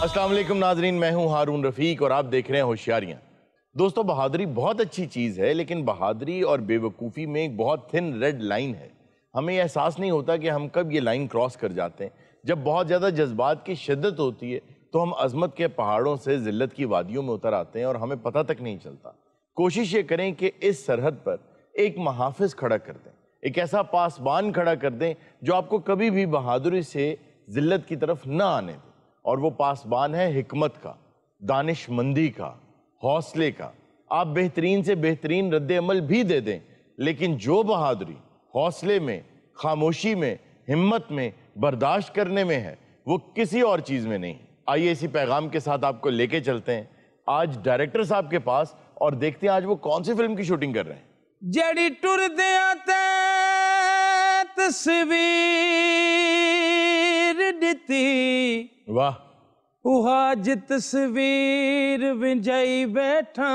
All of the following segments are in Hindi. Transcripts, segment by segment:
अस्सलाम वालेकुम नाजरीन, मैं हूं हारून रफीक और आप देख रहे हैं होशियारियां। दोस्तों, बहादुरी बहुत अच्छी चीज़ है, लेकिन बहादुरी और बेवकूफ़ी में एक बहुत थिन रेड लाइन है। हमें एहसास नहीं होता कि हम कब ये लाइन क्रॉस कर जाते हैं। जब बहुत ज़्यादा जज्बात की शिद्दत होती है तो हम अजमत के पहाड़ों से ज़िल्लत की वादियों में उतर आते हैं और हमें पता तक नहीं चलता। कोशिश ये करें कि इस सरहद पर एक मुहाफ़िज़ खड़ा कर दें, एक ऐसा पासबान खड़ा कर दें जो आपको कभी भी बहादुरी से ज़िल्लत की तरफ ना आने दे। और वो पासबान है हिकमत का, दानिशमंदी का, हौसले का। आप बेहतरीन से बेहतरीन रद्द-ए-अमल भी दे दें, लेकिन जो बहादुरी हौसले में, खामोशी में, हिम्मत में, बर्दाश्त करने में है, वो किसी और चीज़ में नहीं। आइए इसी पैगाम के साथ आपको लेके चलते हैं आज डायरेक्टर साहब के पास और देखते हैं आज वो कौन सी फिल्म की शूटिंग कर रहे हैं। जड़ी टुरदिया तस्वीर दिती, वाह, उहाज तस्वीर विंजाई बैठा,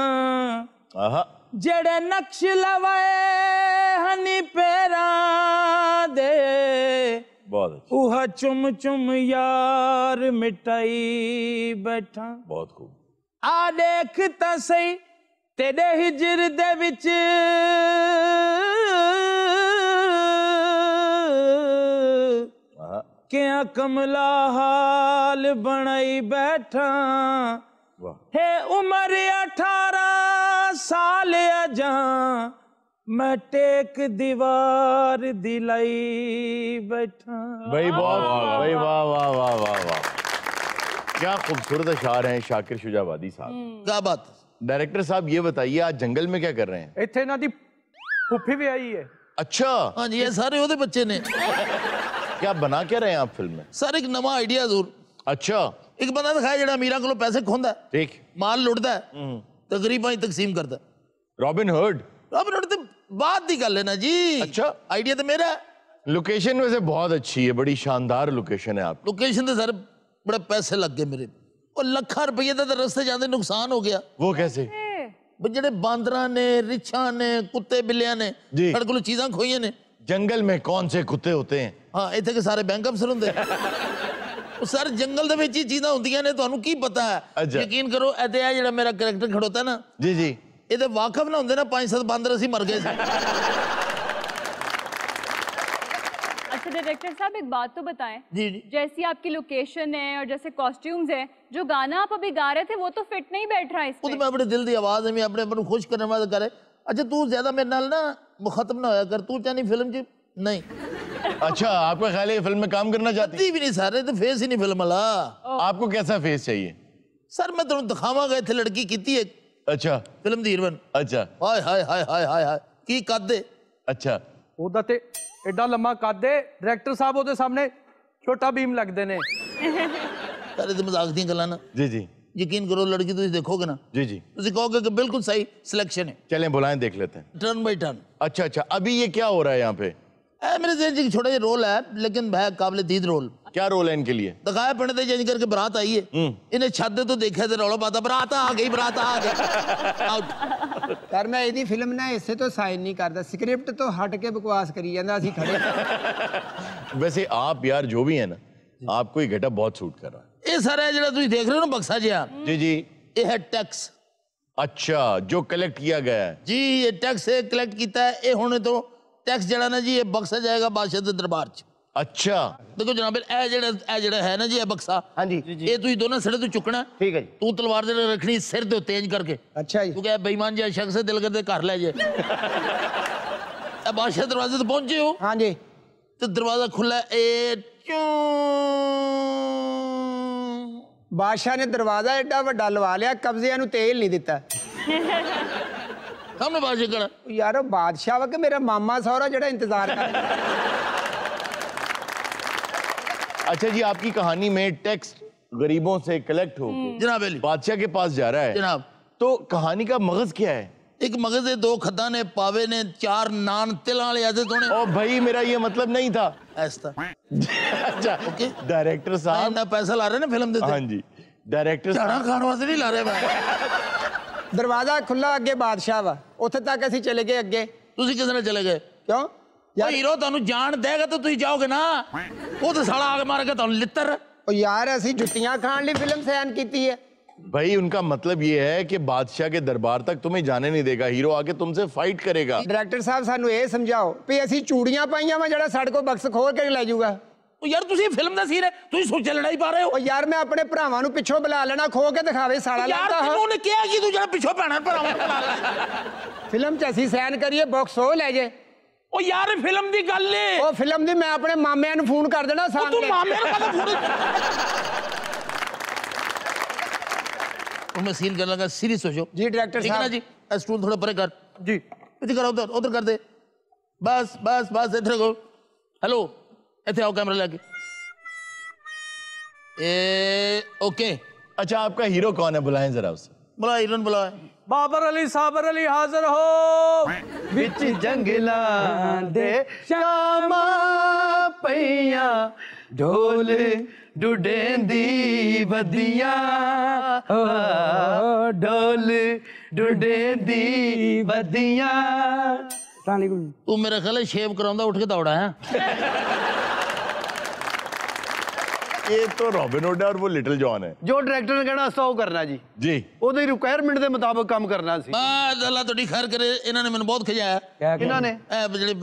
आहा, जड़े नक्श लवाए हनी पैरा दे, बहुत अच्छा, उहा चुम चुम यार मिटाई बैठा। बहुत खूब। आ देख ता सही तेरे हिजर दे विच क्या कमला हाल बनाई बैठा, है उम्र 18 साल अजा, मैं टेक दीवार दिलाई बैठा। भाई बहुत, भाई वाह वाह वाह वाह वाह, क्या खूबसूरत अशार हैं शाकिर शुजाबादी साहब। क्या बात। डायरेक्टर साहब ये बताइए आज जंगल में क्या कर रहे हैं? इत्थे ना दी फुफी भी आई है। अच्छा, हाँ जी, ये सारे ओदे बच्चे ने। क्या बना क्या रहे हैं आप फिल्म में? सर एक नवा आइडिया जरूर। अच्छा, एक बंदा दिखाया जेड़ा अमीरां कोलों पैसे खोंदा है, ठीक, माल लुटदा है ते गरीबां दी तकसीम करदा है। Robin hood. रॉबिन हुड ते बात दी गल है ना जी। अच्छा, आइडिया तो मेरा है। लोकेशन वैसे बहुत अच्छी है, बड़ी शानदार लोकेशन है आप। लोकेशन ते सर बड़े पैसे लग गए मेरे, और लाखां रुपये दा रस्ते जांदे नुकसान हो गया। वो कैसे? जेड़े बांदरां ने, रिछां ने, कुत्ते बिल्लियां ने जी। साडे कोलों चीजां खोईयां ने। जंगल में कौन से कुत्ते होते हैं? हाँ, इत्थे के सारे बैंक अफसर हुंदे। सर जंगल दे विच ही चीजां हुंदियां ने, तुहानू की पता है? अच्छा। यकीन करो, इत्थे आ जेड़ा मेरा कैरेक्टर खड़ोता ना, जी जी, ਇਹਦੇ ਵਾਕਫ ਨਾ ਹੁੰਦੇ ਨਾ 5-7 ਬਾਂਦਰ ਅਸੀਂ मर गए थे। अच्छा डायरेक्टर साहब एक बात तो बताएं, जी जी। जैसी आपकी लोकेशन है और जैसे कॉस्ट्यूम्स हैं, जो गाना आप अभी गा रहे थे वो तो फिट नहीं बैठ रहा वो तो इसमें। मैं अपने दिल की आवाज है, मैं अपने आप को खुश करने वाला करे। अच्छा तू ज्यादा मेरे नाल ना मुखतम ना होया कर, तू चाहनी फिल्म च नहीं। अच्छा, आपका ख्याल है ये फिल्म में काम करना चाहती कदी भी नहीं सारे तो फेस ही नहीं फिल्म वाला। आपको कैसा फेस चाहिए? सर मैं तुहानू दिखावांगा, इत्थे लड़की कीती है अच्छा, फिल्म दी हीरोइन। अच्छा, हाय हाय हाय हाय हाय हाय की कद है। अच्छा, ਉਹਦਾ ਤੇ ਐਡਾ ਲੰਮਾ ਕੱਦ ਹੈ, ਡਾਇਰੈਕਟਰ ਸਾਹਿਬ ਉਹਦੇ ਸਾਹਮਣੇ ਛੋਟਾ ਭੀਮ ਲੱਗਦੇ ਨੇ। सारे तो मजाक दी गल्लां ना। जी जी, यकीन करो लड़की तुम देखोगे ना, जी जी, तुम कहोगे कि बिल्कुल सही सिलेक्शन है, चलें बुलाएं देख लेते हैं। Turn by turn. अच्छा अच्छा, अभी ये क्या हो रहा है यहाँ पे? मेरे जहन च एक छोटा सा रोल है, लेकिन है काबिल दीद रोल। क्या रोल है इनके लिए? दिखाया पिंड दे चेंज करके बरात आई है, इन्हें छत तो देखा तो रौला पाता बरात आ गई, बरात आ गई। आउट। सर मैं ਇਹਦੀ ਫਿਲਮ ਨਾ ਇਸੇ ਤੋਂ ਸਾਈਨ ਨਹੀਂ ਕਰਦਾ, ਸਕ੍ਰਿਪਟ ਤੋਂ ਹਟ ਕੇ ਬਕਵਾਸ ਕਰੀ ਜਾਂਦਾ, ਅਸੀਂ ਖੜੇ। वैसे आप यार जो भी है ना, आपको ये गेटअप बहुत सूट कर रहा है। ये सारा जो तुम देख रहे हो ना बक्सा जिहा, जी जी, ये है टैक्स। अच्छा, जो कलेक्ट किया गया है। जी ये टैक्स है, कलेक्ट किया है। ये होने तो टैक्स जड़ा ना जी, ये बक्सा जाएगा बादशाह के दरबार च। अच्छा, देखो जनाब, ए जड़ा है ना जी, ये बक्सा, हाँ जी ये तुम दोनों सिरे तो चुकना। ठीक है जी। तू तलवार दे रखनी सिर दे उत्ते इंज करके। अच्छा जी। तू क्या बेईमान जिहा शख्स है, दिल करते घर ले जाए। बादशाह दरवाजे तो पहुंचे हो? हाँ जी। तो दरवाजा खुला, ए ਬਾਦਸ਼ਾਹ ਨੇ ਦਰਵਾਜ਼ਾ ਐਡਾ ਵੱਡਾ ਲਵਾ ਲਿਆ, ਕਬਜ਼ਿਆਂ ਨੂੰ ਤੇਲ ਨਹੀਂ ਦਿੱਤਾ। हमने बादशाह करा ਯਾਰ ਉਹ ਬਾਦਸ਼ਾਹ ਵਾ ਕਿ ਮੇਰਾ ਮਾਮਾ ਸਹੁਰਾ ਜਿਹੜਾ ਇੰਤਜ਼ਾਰ ਕਰ। अच्छा जी, आपकी कहानी में टैक्स गरीबों से कलेक्ट हो जनाब अली, बादशाह के पास जा रहा है जनाब। तो कहानी का मगज क्या है? एक मगज है, 2 खद्दा ने, पावे ने, 4 नान तिल वाले ऐसे थोड़े। ओ भाई, मेरा ये मतलब नहीं था। ऐसा अच्छा, ओके। डायरेक्टर साहब ना पैसा ला रहे ना फिल्म देते। हाँ जी, डायरेक्टर झाड़ा खाने वास्ते नहीं ला रहे मैं। ਦਰਵਾਜ਼ਾ ਖੁੱਲਾ, ਅੱਗੇ ਬਾਦਸ਼ਾਹ ਵਾ, ਉੱਥੇ ਤੱਕ ਅਸੀਂ ਚਲੇ ਗਏ ਅੱਗੇ। ਤੁਸੀਂ ਕਿਸ ਨਾਲ ਚਲੇ ਗਏ? ਕਿਉਂ? ਯਾਰ ਹੀਰੋ ਤੁਹਾਨੂੰ ਜਾਣ ਦੇਗਾ ਤਾਂ ਤੁਸੀਂ ਜਾਓਗੇ ਨਾ, ਉਹ ਤਾਂ ਸਾਲਾ ਆ ਕੇ ਮਾਰੇਗਾ ਤੁਹਾਨੂੰ ਲਿੱਤਰ। ਉਹ ਯਾਰ ਅਸੀਂ ਜੁੱਤੀਆਂ ਖਾਣ ਲਈ ਫਿਲਮ ਸਾइन ਕੀਤੀ है। भाई उनका मतलब ये है कि बादशाह के दरबार तक तुम्हें जाने नहीं देगा, हीरो आके तुमसे फाइट करेगा। डायरेक्टर साहब सानू ये समझाओ भी ਅਸੀਂ ਚੂੜੀਆਂ ਪਾਈਆਂ ਵਾ ਜਿਹੜਾ ਸਾਡੇ ਕੋਲ ਬਕਸ ਖੋਲ ਕੇ ਲੈ ਜਾਊਗਾ। ਉਹ ਯਾਰ ਤੁਸੀਂ ਫਿਲਮ ਦਾ ਸੀਨ ਹੈ, ਤੁਸੀਂ ਸੋਚ ਲੜਾਈ ਪਾ ਰਹੇ ਹੋ। ਉਹ ਯਾਰ ਮੈਂ ਆਪਣੇ ਭਰਾਵਾਂ ਨੂੰ ਪਿੱਛੋਂ ਬੁਲਾ ਲੈਣਾ, ਖੋ ਕੇ ਦਿਖਾਵੇ ਸਾਲਾ ਯਾਰ ਲੱਗਦਾ ਤੈਨੂੰ ਉਹਨੇ ਕਿਹਾ ਕਿ ਤੂੰ ਜਿਹੜਾ ਪਿੱਛੋਂ ਭੈਣਾਂ ਭਰਾਵਾਂ ਨੂੰ ਬੁਲਾ ਲੈ। ਫਿਲਮ 'ਚ ਅਸੀਂ ਸਾइन ਕਰੀਏ, ਬਕਸ ਉਹ ਲੈ ਜੇ। ਉਹ ਯਾਰ ਫਿਲਮ ਦੀ ਗੱਲ ਏ। ਉਹ ਫਿਲਮ ਦੀ ਮੈਂ ਆਪਣੇ ਮਾਮਿਆਂ ਨੂੰ ਫੋਨ ਕਰ ਦੇਣਾ ਸਾਨ ਤੂੰ ਮਾਮਿਆਂ ਨੂੰ ਕਦੋਂ ਫੋਨ ਉਹ ਮੈਂ ਸੀਨ ਕਰਨ ਲੱਗਾ, ਸੀਰੀਅਸ ਹੋ ਜਾਓ जी डायरेक्टर ठीक है ना साहब। जी। स्टूल थोड़ा परे कर जी इधर कर, उधर उधर कर दे। बस बस बस इधर को। हेलो इधर आओ कैमरा लेके। ओके अच्छा आपका हीरो कौन है, बुलाएं जरा उसे। बुला हीरोइन बुला। बाबर अली साबर अली हाजिर हो विच जंगलां दे शामा पईया ढोल डुडेंदी वदिया ढोल डुडेंदी वदिया। तू मेरा ख्याल है शेव कराਉਂਦਾ उठ के दौड़ा है। ये तो रॉबिन हुड है और वो लिटिल जॉन है। जो डायरेक्टर ने कहना असा ਉਹ ਕਰਨਾ ਜੀ जी ਉਹਦੀ ਰਿਕੁਆਇਰਮੈਂਟ ਦੇ ਮੁਤਾਬਕ ਕੰਮ ਕਰਨਾ ਸੀ। ਬਾਦ ਅੱਲਾ ਤੁਹਾਡੀ ਖੈਰ ਕਰੇ, ਇਹਨਾਂ ਨੇ ਮੈਨੂੰ ਬਹੁਤ ਖਿਜਾਇਆ। ਇਹਨਾਂ ਨੇ ਇਹ ਜਿਹੜੇ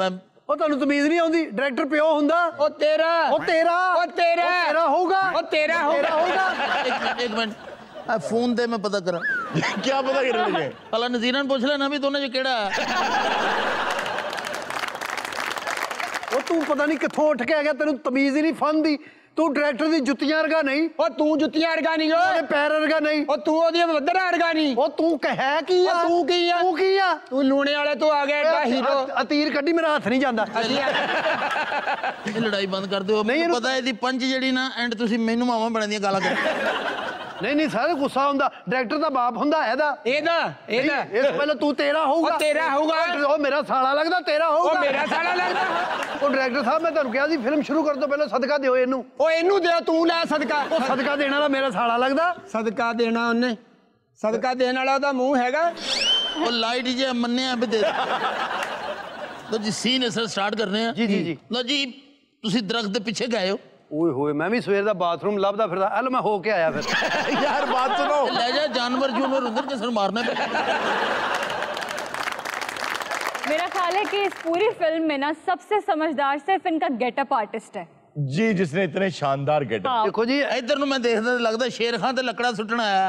ਉਹ ਤੁਹਾਨੂੰ ਤਮੀਜ਼ ਨਹੀਂ ਆਉਂਦੀ, ਡਾਇਰੈਕਟਰ ਪਿਓ ਹੁੰਦਾ। ਉਹ ਤੇਰਾ ਉਹ ਤੇਰਾ ਉਹ ਤੇਰਾ ਉਹ ਤੇਰਾ ਹੋਊਗਾ ਉਹ ਤੇਰਾ ਹੋਊਗਾ। एक मिनट आ फोन दे मैं पता करा। क्या पता कर लगे? भला नजीरा ने पूछ लेना भी दोनों च केड़ा ਉਹ ਤੂੰ ਪਤਾ ਨਹੀਂ ਕਿੱਥੋਂ ਉੱਠ ਕੇ ਆ ਗਿਆ, ਤੈਨੂੰ ਤਮੀਜ਼ ਹੀ ਨਹੀਂ ਫੰਦੀ। ਤੂੰ ਡਾਇਰੈਕਟਰ ਦੀ ਜੁੱਤੀਆਂ ਵਰਗਾ ਨਹੀਂ, ਉਹ ਤੂੰ ਜੁੱਤੀਆਂ ਅੜਗਾ ਨਹੀਂ ਉਹਦੇ ਓਏ, ਪੈਰ ਵਰਗਾ ਨਹੀਂ। ਉਹ ਤੂੰ ਉਹਦੀਆਂ ਵੱਧਰਾ ਅੜਗਾ ਨਹੀਂ। ਉਹ ਤੂੰ ਕਹਿ ਕੀ ਆ? ਉਹ ਤੂੰ ਕੀ ਆ? ਤੂੰ ਕੀ ਆ? ਤੂੰ ਲੂਣੇ ਵਾਲੇ ਤੋਂ ਆ ਗਿਆ ਐਡਾ ਹੀਰੋ। ਅਤੀਰ ਕੱਢੀ, ਮੇਰਾ ਹੱਥ ਨਹੀਂ ਜਾਂਦਾ। ਇਹ ਲੜਾਈ ਬੰਦ ਕਰ ਦਿਓ। ਮੈਨੂੰ ਪਤਾ ਇਹਦੀ ਪੰਜ ਜਿਹੜੀ ਨਾ ਐਂਡ ਤੁਸੀਂ ਮੈਨੂੰ ਮਾਵਾਂ ਬਣੇ ਦੀਆਂ ਗਾਲਾਂ ਕਰ। ਨਹੀਂ ਨਹੀਂ ਸਾਰੇ ਗੁੱਸਾ ਹੁੰਦਾ, ਡਾਇਰੈਕਟਰ ਦਾ ਬਾਪ ਹੁੰਦਾ ਇਹਦਾ। ਇਹਦਾ ਇਸ ਪਹਿਲਾਂ ਤੂੰ ਤੇਰਾ ਹੋਊਗਾ। ਉਹ ਤੇਰਾ ਹੋਊਗਾ। ਉਹ ਮੇਰਾ ਸਾਲਾ ਲੱਗਦਾ, ਤੇਰਾ ਹੋਊਗਾ। ਉਹ ਮੇਰਾ ਸਾਲਾ ਲੱਗਦਾ। ਉਹ ਡਾਇਰੈਕਟਰ ਸਾਹਿਬ ਮੈਂ ਤੁਹਾਨੂੰ ਕਿਹਾ ਸੀ ਫਿਲਮ ਸ਼ੁਰੂ ਕਰਨ ਤੋਂ ਪਹਿਲਾਂ ਸਦਕਾ ਦਿਓ ਇਹਨੂੰ। ਉਹ ਇਹਨੂੰ ਦਿਓ, ਤੂੰ ਲੈ ਸਦਕਾ। ਉਹ ਸਦਕਾ ਦੇਣ ਵਾਲਾ ਮੇਰਾ ਸਾਲਾ ਲੱਗਦਾ। ਸਦਕਾ ਦੇਣਾ ਉਹਨੇ, ਸਦਕਾ ਦੇਣ ਵਾਲਾ ਉਹਦਾ ਮੂੰਹ ਹੈਗਾ। ਉਹ ਲਾਈਟ ਜੇ ਮੰਨਿਆ ਵੀ ਦੇ ਲੋ ਜੀ। ਸੀਨ ਇਸ ਤਰ੍ਹਾਂ ਸਟਾਰਟ ਕਰਨੇ ਆ। ਜੀ ਜੀ ਜੀ। ਲੋ ਜੀ ਤੁਸੀਂ ਦਰਖਤ ਦੇ ਪਿੱਛੇ ਗਏ ਹੋ। ਓਏ ਹੋਏ ਮੈਂ ਵੀ ਸਵੇਰ ਦਾ ਬਾਥਰੂਮ ਲੱਭਦਾ ਫਿਰਦਾ। ਹਲ ਮੈਂ ਹੋ ਕੇ ਆਇਆ ਫਿਰ। यार बात सुनो। ਲੈ ਜਾ जानवर जूनवर उधर के सर मारने पे। मेरा ख्याल है कि इस पूरी फिल्म में ना सबसे समझदार सिर्फ इनका गेटअप आर्टिस्ट है। जी जिसने इतने शानदार गेटअप। हाँ। ਦੇਖੋ ਜੀ इधर ਨੂੰ ਮੈਂ ਦੇਖਦਾ ਲੱਗਦਾ ਸ਼ੇਰ ਖਾਨ ਤੇ ਲੱਕੜਾ ਸੁੱਟਣ ਆਇਆ।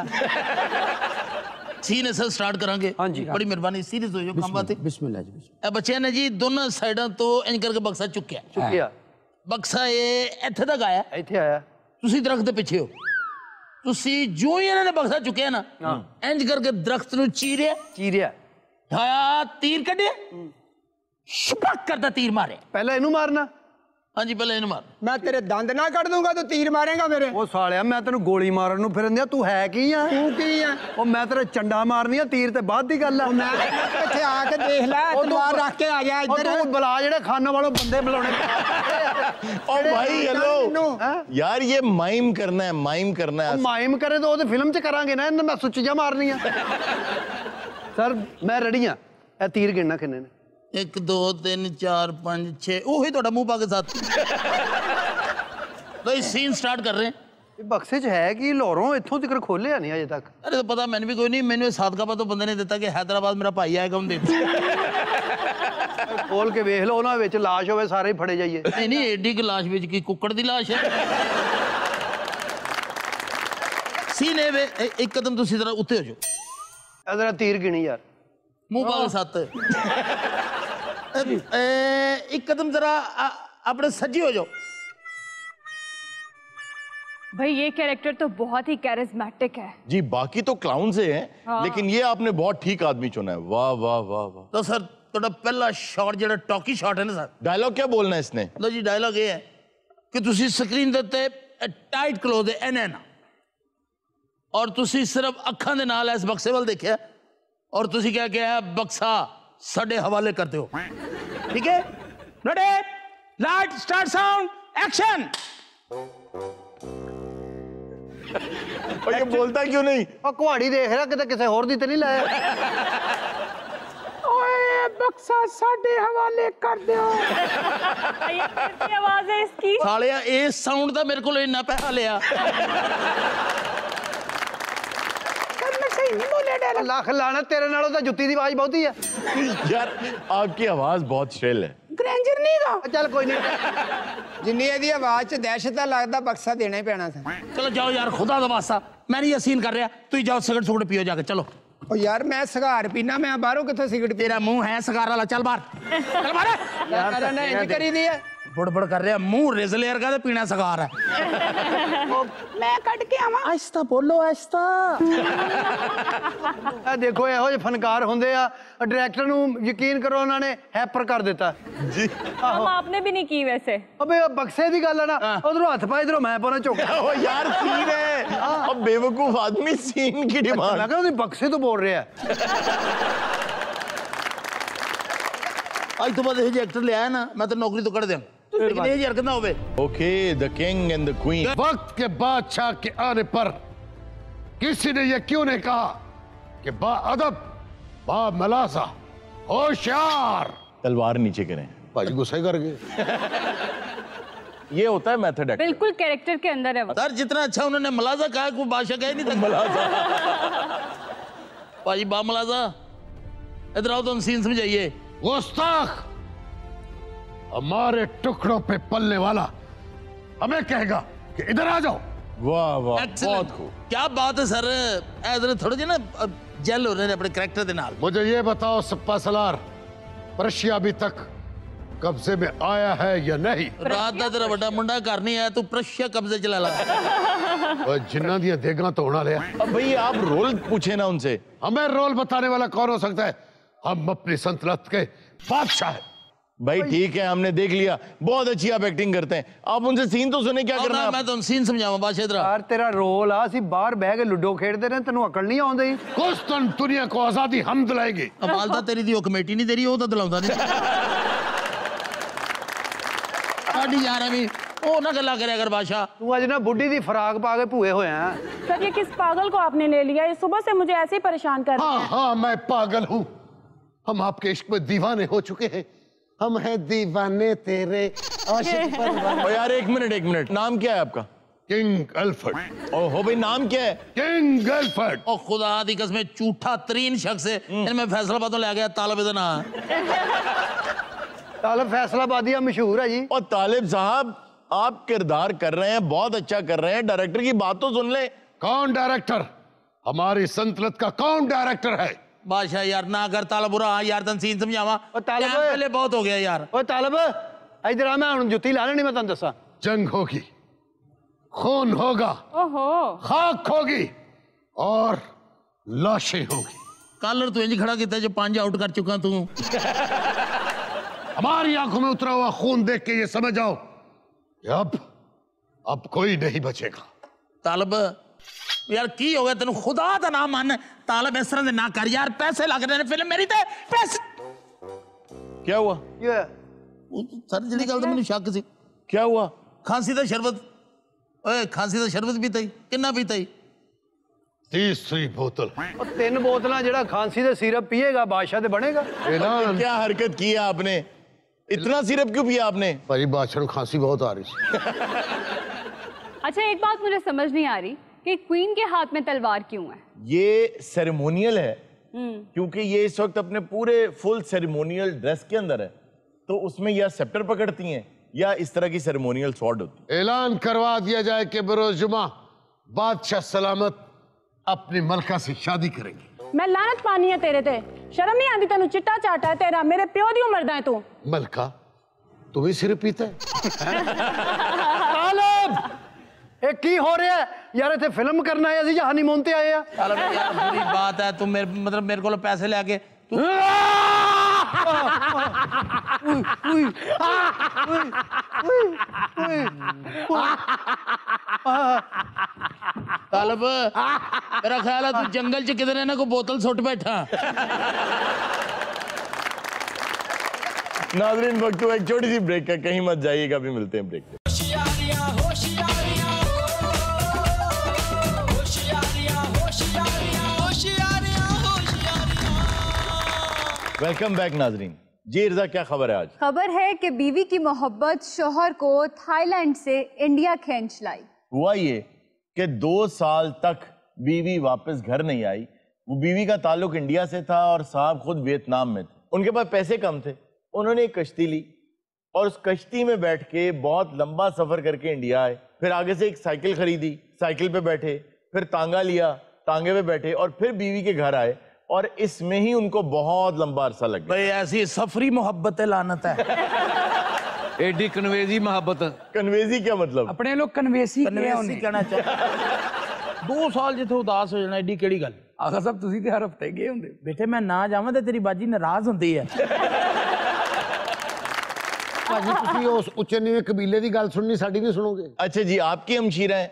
ਸੀਨ ਇਸ ਤਰ੍ਹਾਂ ਸਟਾਰਟ ਕਰਾਂਗੇ। ਹਾਂਜੀ। ਬੜੀ ਮਿਹਰਬਾਨੀ, ਸੀਰੀਅਸ ਹੋ ਜਾਓ ਕੰਮ ਬਾਤੇ। ਬਿਸਮਿਲ੍ਲਾ ਜੀ। ਇਹ ਬੱਚਿਆਂ ਨੇ ਜੀ ਦੋਨਾਂ ਸਾਈਡਾਂ ਤੋਂ ਇੰਜ ਕਰਕੇ ਬਕਸਾ ਚੁੱਕਿਆ। ਚੁੱਕਿਆ ਬਕਸਾ ਇਹ ਇੱਥੇ ਤੱਕ ਆਇਆ। ਇੱਥੇ ਆਇਆ। ਤੁਸੀਂ ਦਰਖਤ ਦੇ ਪਿੱਛੇ ਹੋ। ਤੁਸੀਂ ਜੋ ਹੀ ਇਹਨਾਂ ਨੇ ਬਕਸਾ ਚੁੱਕਿਆ ਨਾ ਇੰਜ ਕਰਕੇ ਦਰਖਤ ਨੂੰ ਚੀਰਿਆ, ਚੀਰਿਆ, ਢਾਇਆ, ਤੀਰ ਕੱਢਿਆ, ਸ਼ਪਕ ਕਰਦਾ ਤੀਰ ਮਾਰਿਆ। ਪਹਿਲਾਂ ਇਹਨੂੰ ਮਾਰਨਾ। ਹਾਂਜੀ ਪਹਿਲਾਂ ਇਹਨੂੰ ਮਾਰ। ਮੈਂ ਤੇਰੇ ਦੰਦ ਨਾ ਕੱਢ ਦੂੰਗਾ, ਤੂੰ ਤੀਰ ਮਾਰੇਗਾ ਮੇਰੇ। ਉਹ ਸਾਲਿਆ ਮੈਂ ਤੈਨੂੰ ਗੋਲੀ ਮਾਰਨ ਨੂੰ ਫਿਰਨ ਦਿਆ, ਤੂੰ ਹੈ ਕੀ ਆ? ਤੂੰ ਕੀ ਆ? ਉਹ ਮੈਂ ਤੇਰੇ ਚੰਡਾ ਮਾਰਨੀ ਆ, ਤੀਰ ਤੇ ਬਾਅਦ ਦੀ ਗੱਲ ਆ। ਮੈਂ ਇੱਥੇ ਆ ਕੇ ਦੇਖ ਲੈ, ਤਲਵਾਰ ਰੱਖ ਕੇ ਆ ਜਾ ਉਹ ਇੱਧਰ। ਤੂੰ ਬੁਲਾ ਜਿਹੜੇ ਖਾਨੋਂ ਵਾਲੋਂ ਬੰਦੇ ਬੁਲਾਉਣੇ। ओ भाई हेलो हैं? यार ये माइम करना है, माइम करना है। ਮਾਈਮ ਕਰੇ ਤਾਂ ਉਹਦੇ ਫਿਲਮ 'ਚ ਕਰਾਂਗੇ ਨਾ, ਇਹਨਾਂ ਮੈਂ ਸੁੱਚੀਆਂ ਮਾਰਨੀਆਂ। ਸਰ ਮੈਂ ਰੈਡੀ ਆ। ਇਹ ਤੀਰ ਗਿਣਨਾ ਕਿੰਨੇ ਨੇ? 1 2 3 4 5 6 ਉਹੀ ਤੁਹਾਡਾ ਮੂੰਹ ਪਾ ਕੇ ਸਾਥ। ਲੋ ਇਹ ਸੀਨ ਸਟਾਰਟ ਕਰ ਰਹੇ ਹਾਂ। ਇਹ ਬਕਸੇ 'ਚ ਹੈ ਕੀ? ਲਾਹੌਰੋਂ ਇੱਥੋਂ ਤੱਕ ਖੋਲਿਆ ਨਹੀਂ ਅਜੇ ਤੱਕ। ਅਰੇ ਤਾਂ ਪਤਾ ਮੈਨੂੰ ਵੀ ਕੋਈ ਨਹੀਂ। ਮੈਨੂੰ ਸਾਦਕਾਪਾ ਤੋਂ ਬੰਦੇ ਨੇ ਦਿੱਤਾ ਕਿ ਹੈਦਰਾਬਾਦ ਮੇਰਾ ਭਾਈ ਆਏਗਾ, ਉਹਨੂੰ ਦੇ ਖੋਲ ਕੇ ਵੇਖ ਲਓ, ਉਹਨਾਂ ਵਿੱਚ ਲਾਸ਼ ਹੋਵੇ ਸਾਰੇ ਹੀ ਫੜੇ ਜਾਈਏ। ਨਹੀਂ ਨਹੀਂ ਏਡੀ ਕਿ ਲਾਸ਼ ਵਿੱਚ ਕੀ ਕੁੱਕੜ ਦੀ ਲਾਸ਼ ਹੈ। ਸੀਨ ਇਹ ਵੇ ਇੱਕ ਕਦਮ ਤੁਸੀਂ ਜ਼ਰਾ ਉੱਤੇ ਹੋ ਜਾਓ। ਇਹ ਜ਼ਰਾ ਤੀਰ ਗਿਣੀ ਯਾਰ। ਮੂੰਹ ਪਾ ਕੇ ਸੱਤ। ਇੱਕ ਕਦਮ ਜ਼ਰਾ ਆਪਣੇ ਸੱਜੀ ਹੋ ਜਾਓ। भाई ये कैरेक्टर तो बहुत ही कैरिज्मेटिक है। जी बाकी तो क्लाउन से हैं, हाँ। लेकिन ये आपने बहुत ठीक आदमी चुना है। वाह वाह वाह वाह। ਤਾਂ ਸਰ ਤੁਹਾਡਾ ਪਹਿਲਾ ਸ਼ਾਟ ਜਿਹੜਾ ਟੌਕੀ ਸ਼ਾਟ ਹੈ ਨਾ ਸਰ। डायलॉग क्या बोलना है इसने? ਲੋ ਜੀ ਡਾਇਲੌਗ ਇਹ ਹੈ ਕਿ ਤੁਸੀਂ ਸਕਰੀਨ ਦੇ ਉੱਤੇ ਟਾਈਟ ਕਲੋਜ਼ ਹੈ ਐਨ ਔਰ ਤੁਸੀਂ ਸਿਰਫ ਅੱਖਾਂ ਦੇ ਨਾਲ ਇਸ ਬਕਸੇ ਵੱਲ ਦੇਖਿਆ ਔਰ ਤੁਸੀਂ ਕਿਹਾ ਕਿ ਇਹ ਬਕਸਾ ਸਾਡੇ ਹਵਾਲੇ ਕਰਦੇ ਹੋ। ਠੀਕ ਹੈ ready light start sound action. और ये बोलता क्यों नहीं? ਉਹ ਕੁਹਾੜੀ ਦੇਖ ਰਿਹਾ ਕਿਤੇ ਕਿਸੇ ਹੋਰ ਦੀ ਤੇ ਨਹੀਂ ਲਾਇਆ। ਓਏ बक्सा साडे हवाले कर दो। ये कैसी आवाज है इसकी? सालिया इस साउंड दा मेरे को इन्ना पैसा लिया। मैं सही नहीं बोले डायलॉग। ਲੱਖ ਲਾਣਾ ਤੇਰੇ ਨਾਲੋਂ ਤਾਂ ਜੁੱਤੀ ਦੀ ਆਵਾਜ਼ ਬਹੁਤੀ ਹੈ। यार आपकी आवाज बहुत श्रिल है। ग्रेंजर नहीं गा। ਚੱਲ ਕੋਈ ਨਹੀਂ। जिन्नी ਇਹਦੀ आवाज च दहशत लगदा बक्सा देना ही पैना था। चलो जाओ यार, खुदा दा वास्ता मैं नहीं यकीन कर रहा, तुम जाओ सिगरेट सुगरेट पियो जाके। चलो ओ यार मैं सिगार पीना, मैं बाहरों किथों सिगरेट तेरा मुंह है सिगार वाला, चल बाहर चल बाहर। यार करना इंज करी दी है। बुड़बुड़ कर रहा, मुंह रेजलेर का, पीना सिगार है। मैं कट के आवा। आहिस्ता बोलो, आहिस्ता। ਇਹ ਦੇਖੋ ਇਹੋ ਜਿਹੇ ਫਨਕਾਰ ਹੁੰਦੇ ਆ, ਡਾਇਰੈਕਟਰ ਨੂੰ ਯਕੀਨ ਕਰੋ ਉਹਨਾਂ ਨੇ ਹੈਪਰ ਕਰ ਦਿੱਤਾ जी हम आपने भी नहीं की वैसे। ਅਬੇ ਉਹ ਬਕਸੇ ਦੀ ਗੱਲ ਹੈ ਨਾ, ਉਧਰੋਂ ਹੱਥ ਪਾ ਇਧਰੋਂ ਮੈਂ ਪਾਉਣਾ ਝੋਕ। ओ यार सीन है, अब बेवकूफ आदमी सीन की ਮੈਂ डिमांड। ਕਿਹਾ ਉਹਦੀ ਬਕਸੇ ਤੋਂ ਬੋਲ ਰਿਹਾ। आज तो बाद ये एक्टर ले आया ना, मैं तो नौकरी तो कर दूं, लेकिन ये हरकत ना होवे। Okay, the king and the queen. वक्त के बादशाह के आने पर किसी ने यह क्यों नहीं कहा कि बाअदब, बामलासा, होशियार। तलवार नीचे करें। भाजी गुस्से कर गए। ये होता है मेथड एक्टर। बिल्कुल कैरेक्टर के अंदर है वो। सर जितना अच्छा उन्होंने मलाजा कहा, कोई बादशाह कह नहीं था मलाजा। भाजी बा मलाजा, इधर आओ तो सीन समझाइए। गुस्ताख, हमारे टुकड़ों पे पलने वाला हमें कहेगा कि इधर आ जाओ। वाह वाह, Excellent। बहुत खूब। क्या बात है सर, इधर थोड़े जे ना जेल हो रहे हैं अपने कैरेक्टर के नाल। मुझे ये बताओ सप्पा सलार, रशिया अभी तक कब्जे में आया है या नहीं? रात का तेरा बड़ा मुंडा घर नहीं आया, तू प्रश्य कब्जे चला ला। और जिन्ना दिया देगा तो होना लिया। अब भाई आप रोल पूछे ना उनसे। हमें रोल बताने वाला कौन हो सकता है? हम अपनी सल्तनत के बादशाह हैं। भाई ठीक है, हमने देख लिया, बहुत अच्छी आप एक्टिंग करते हैं। आप उनसे सीन तो सुने, क्या करना है मैं तो सीन समझावा बादशाह इधर। ਯਾਰ ਤੇਰਾ ਰੋਲ ਆ, ਅਸੀਂ ਬਾਹਰ ਬਹਿ ਕੇ ਲੁੱਡੋ ਖੇਡਦੇ ਰਹੇ, ਤੈਨੂੰ ਅਕਲ ਨਹੀਂ ਆਉਂਦੀ। कुछ तो दुनिया को आजादी हम दिलाएंगे। अमालता तेरी दी कमेटी नहीं तेरी, वो तो दिलाਉਂਦਾ नहीं। साडी यार अभी ओ ना गल्ला करे अगर बादशाह। ਤੂੰ ਅੱਜ ਨਾ ਬੁੱਢੀ ਦੀ ਫਰਾਕ ਪਾ ਕੇ ਭੂਏ ਹੋਇਆ। सर ये किस पागल को आपने ले लिया? ये सुबह से मुझे ऐसे ही परेशान कर रहे हाँ हैं। हाँ, मैं पागल हूँ। हम आपके इश्क में दीवाने हो चुके हैं। हम हैं दीवाने तेरे आशिक परवाने। ओ यार एक मिनट, नाम क्या है आपका? King Alfred. ओ हो भाई, नाम क्या है? King Alfred. ओ खुदा दी कसम, झूठा तरीन शख्स है, इनमें फैसलाबाद ले गया तालब इधर ना। ਤਾਲਬ फैसलाबादिया मशहूर है जी। और तालिब साहब, आप किरदार कर रहे हैं, बहुत अच्छा कर रहे हैं, डायरेक्टर की बात तो सुन ले। कौन डायरेक्टर? हमारी सल्तनत का कौन डायरेक्टर है? बादशाह यार ना कर तालब बुरा, हाँ यार तन सीन समझावा। ओ तालब, टाइम पहले बहुत हो गया यार। ਓਏ ਤਾਲਬ ਇਧਰ ਆ, ਮੈਂ ਹੁਣ ਜੁੱਤੀ ਲਾ ਲੈਣੀ, ਮੈਂ ਤੁਹਾਨੂੰ ਦੱਸਾਂ। जंग होगी, खून होगा, ओहो। खाक होगी और लाशें होगी। कलर तू इंज खड़ा किया जो 5 आउट कर चुका तू। हमारी आंखों में उतरा हुआ खून देख के ये समझ आओ कि अब कोई नहीं बचेगा। तालब यार की हो गया तेन, खुदा का नाम मान। तालब इस तरह से ना कर यार, पैसे लग रहे हैं फिल्म मेरी ते पैसे। क्या हुआ? ये सर जी गल तो मैंने शक सी। क्या हुआ? खांसी का शरबत, ओए खांसी का शरबत पीता ही, किन्ना पीता ही? तीसरी बोतल। ਉਹ 3 ਬੋਤਲਾਂ ਜਿਹੜਾ ਖਾਂਸੀ ਦੇ ਸਿਰਪ ਪੀਏਗਾ ਬਾਦਸ਼ਾਹ ਤੇ ਬਣੇਗਾ। ऐलान। क्या हरकत की है आपने? इतना सिरप क्यों पिया आपने? भाई बादशाह को खांसी बहुत आ रही थी। अच्छा एक बात मुझे समझ नहीं आ रही कि क्वीन के हाथ में तलवार क्यों है? ये सेरेमोनियल है, क्योंकि ये इस वक्त अपने पूरे फुल सेरेमोनियल ड्रेस के अंदर है, तो उसमें या सेप्टर पकड़ती हैं या इस तरह की सेरेमोनियल स्वॉर्ड होती है। ऐलान करवा दिया जाए कि बरोज जुमा बादशाह सलामत अपनी मलका से शादी करेंगे। मैं लानत पानी है तेरे ते, शर्म नहीं आती तेन? चिट्टा चाटा है तेरा, मेरे प्यो दी उम्र दा है तू। मलका तू भी सिर पीता है? ਤਾਲਬ ਇਹ ਕੀ ਹੋ ਰਿਹਾ ਹੈ? ਯਾਰ ਇੱਥੇ ਫਿਲਮ ਕਰਨ ਆਏ ਅਸੀਂ ਜਾਂ ਹਨੀਮੂਨ ਤੇ ਆਏ ਆ? तालब यार बुरी बात है, तुम मेरे मतलब मेरे को पैसे लेके तू तालब मेरा ख्याल है तू जंगल च किधर है ना, को बोतल सुट बैठा। नाज़रीन वक्त हुआ एक छोटी सी ब्रेक का, कहीं मत जाइएगा, अभी मिलते हैं ब्रेक पे। वेलकम बैक नाजरीन। जी इर्जा, क्या खबर है आज? खबर है कि बीवी की मोहब्बत शोहर को थाईलैंड से इंडिया खींच लाई। हुआ ये कि 2 साल तक बीवी वापस घर नहीं आई। वो बीवी का ताल्लुक इंडिया से था और साहब खुद वियतनाम में थे। उनके पास पैसे कम थे, उन्होंने एक कश्ती ली और उस कश्ती में बैठ के बहुत लंबा सफर करके इंडिया आए। फिर आगे से एक साइकिल खरीदी, साइकिल पे बैठे, फिर तांगा लिया, तांगे पे बैठे और फिर बीवी के घर आए और इसमें ही उनको बहुत लंबा अरसा लग गया। भाई ऐसी सफरी मोहब्बत है, लानत है। एडी कन्वेजी मोहब्बत। कन्वेजी क्या मतलब? अपने लोग कन्वेसी कन्वेंसी कहना चाहता 2 साल जिथे उदास हो जाना एडी केड़ी गल। आगा साहब ਤੁਸੀਂ ਤੇ ਹਰ ਹਫਤੇ ਗਏ ਹੁੰਦੇ। बेटे मैं ना जावां ते तेरी बाजी नाराज हुंदी है। ਭਾਜੀ ਤੁਸੀਂ ਉਸ ਉੱਚੇ ਨੀਵੇਂ ਕਬੀਲੇ ਦੀ ਗੱਲ ਸੁਣਨੀ, ਸਾਡੀ ਨਹੀਂ ਸੁਣੋਗੇ? अच्छा जी, आपकी हमशीरा है?